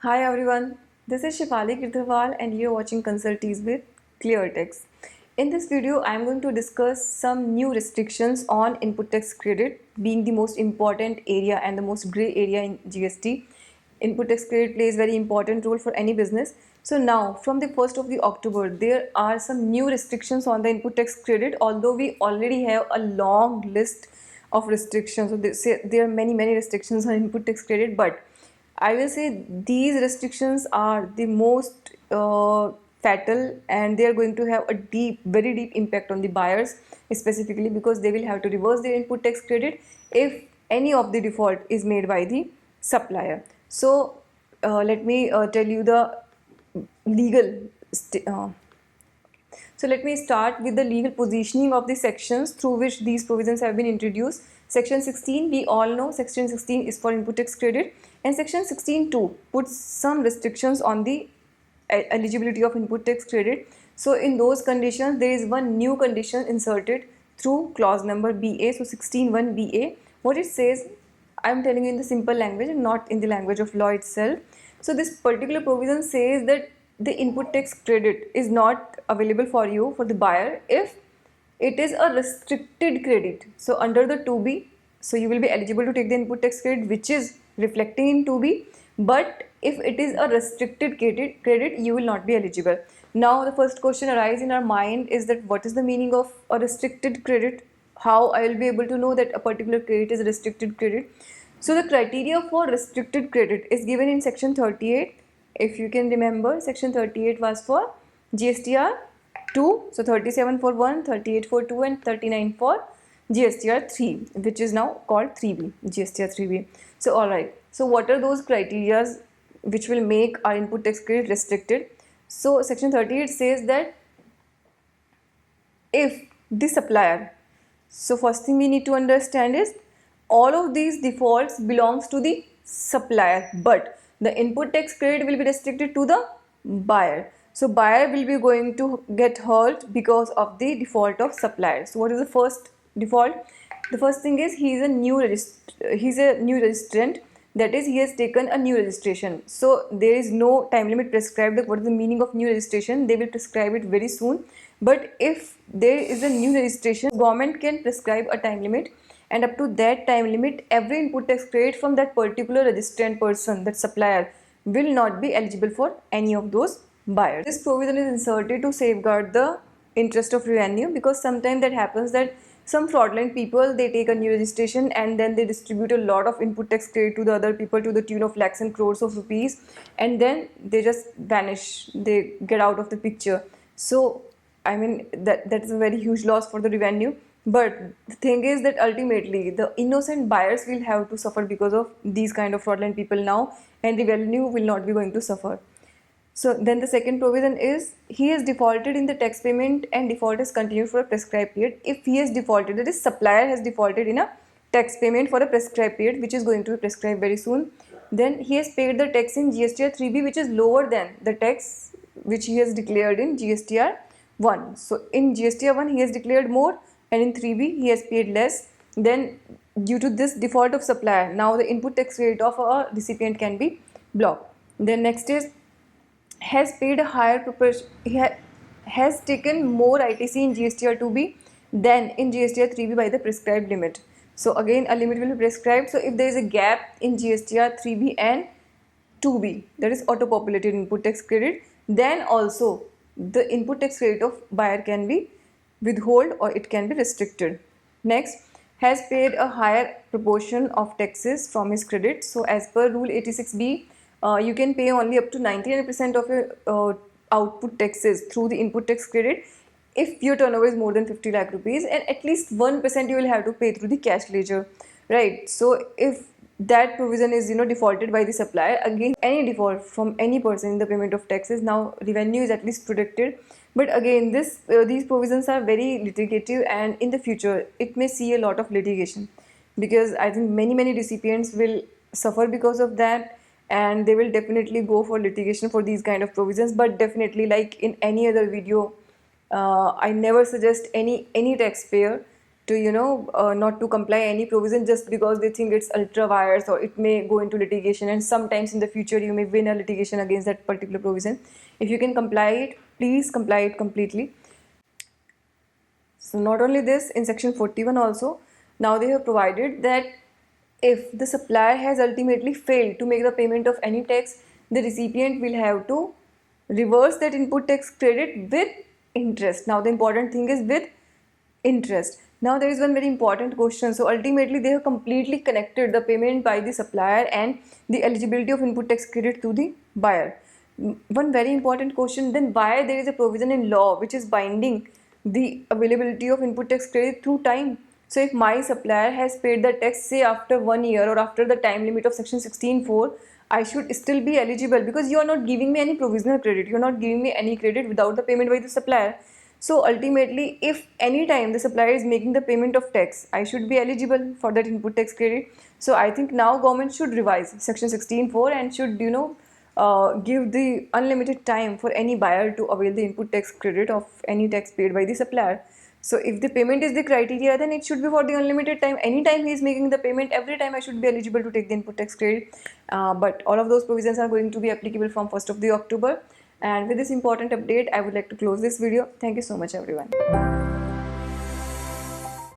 Hi everyone, this is Shifali Kirtharwal and you're watching ConsultEase with ClearTax. In this video, I'm going to discuss some new restrictions on input tax credit, being the most important area and the most gray area in GST. Input tax credit plays very important role for any business. So now, from the 1st of the October, there are some new restrictions on the input tax credit, although we already have a long list of restrictions. So there are many restrictions on input tax credit, but I will say these restrictions are the most fatal, and they are going to have a very deep impact on the buyers, specifically because they will have to reverse their input tax credit if any of the default is made by the supplier. So let me tell you the legal. So let me start with the legal positioning of the sections through which these provisions have been introduced. Section 16, we all know Section 16 is for input tax credit, and Section 16(2) puts some restrictions on the eligibility of input tax credit. So in those conditions, there is one new condition inserted through clause number BA. So 16(1) BA, what it says, I am telling you in the simple language and not in the language of law itself. So this particular provision says that the input tax credit is not available for you, for the buyer, if it is a restricted credit. So under the 2B, so you will be eligible to take the input tax credit which is reflecting in 2B, but if it is a restricted credit, you will not be eligible. Now the first question arises in our mind is that what is the meaning of a restricted credit? How I will be able to know that a particular credit is a restricted credit? So the criteria for restricted credit is given in section 38. If you can remember, section 38 was for GSTR 2, so 37 for 1, 38 for 2 and 39 for GSTR 3, which is now called 3B, GSTR 3B. So alright, so what are those criteria which will make our input tax credit restricted? So section 38 says that if the supplier, so first thing we need to understand is all of these defaults belongs to the supplier, but the input tax credit will be restricted to the buyer. So buyer will be going to get hurt because of the default of supplier. So what is the first default? The first thing is he's a new registrant, that is he has taken a new registration. So there is no time limit prescribed. Like what is the meaning of new registration? They will prescribe it very soon. But if there is a new registration, government can prescribe a time limit, and up to that time limit, every input tax credit from that particular registrant person, that supplier, will not be eligible for any of those buyers. This provision is inserted to safeguard the interest of revenue, because sometimes that happens that some fraudulent people, they take a new registration and then they distribute a lot of input tax credit to the other people to the tune of lakhs and crores of rupees, and then they just vanish, they get out of the picture. So I mean that is a very huge loss for the revenue. But the thing is that ultimately the innocent buyers will have to suffer because of these kind of fraudulent people now, and the revenue will not be going to suffer. So then the second provision is he has defaulted in the tax payment and default has continued for a prescribed period. If he has defaulted, that is supplier has defaulted in a tax payment for a prescribed period which is going to be prescribed very soon, then he has paid the tax in GSTR 3B which is lower than the tax which he has declared in GSTR 1. So in GSTR 1 he has declared more, and in 3B he has paid less. Then due to this default of supplier, now the input tax rate of a recipient can be blocked. Then next is has paid a higher proportion, has taken more ITC in GSTR 2B than in GSTR 3B by the prescribed limit. So again a limit will be prescribed. So if there is a gap in GSTR 3B and 2B, that is auto populated input tax credit, then also the input tax credit of buyer can be withhold or it can be restricted. Next, has paid a higher proportion of taxes from his credit. So as per rule 86B, you can pay only up to 99% of your output taxes through the input tax credit if your turnover is more than 50 lakh rupees, and at least 1% you will have to pay through the cash ledger, right? So if that provision is defaulted by the supplier, again any default from any person in the payment of taxes, now revenue is at least protected. But again these provisions are very litigative, and in the future it may see a lot of litigation, because I think many recipients will suffer because of that, and they will definitely go for litigation for these kind of provisions. But definitely, like in any other video, I never suggest any taxpayer to not to comply any provision just because they think it's ultra wires or it may go into litigation, and sometimes in the future you may win a litigation against that particular provision. If you can comply it, please comply it completely. So not only this, in section 41 also, now they have provided that if the supplier has ultimately failed to make the payment of any tax, the recipient will have to reverse that input tax credit with interest. Now the important thing is with interest. Now there is one very important question. So ultimately they have completely connected the payment by the supplier and the eligibility of input tax credit to the buyer. One very important question, then why there is a provision in law which is binding the availability of input tax credit through time? So if my supplier has paid the tax, say after 1 year or after the time limit of section 16(4), I should still be eligible, because you are not giving me any provisional credit, you are not giving me any credit without the payment by the supplier. So ultimately, if any time the supplier is making the payment of tax, I should be eligible for that input tax credit. So I think now government should revise section 16(4) and should give the unlimited time for any buyer to avail the input tax credit of any tax paid by the supplier. So if the payment is the criteria, then it should be for the unlimited time. Anytime he is making the payment, every time I should be eligible to take the input tax credit. But all of those provisions are going to be applicable from 1st of the October. And with this important update, I would like to close this video. Thank you so much, everyone.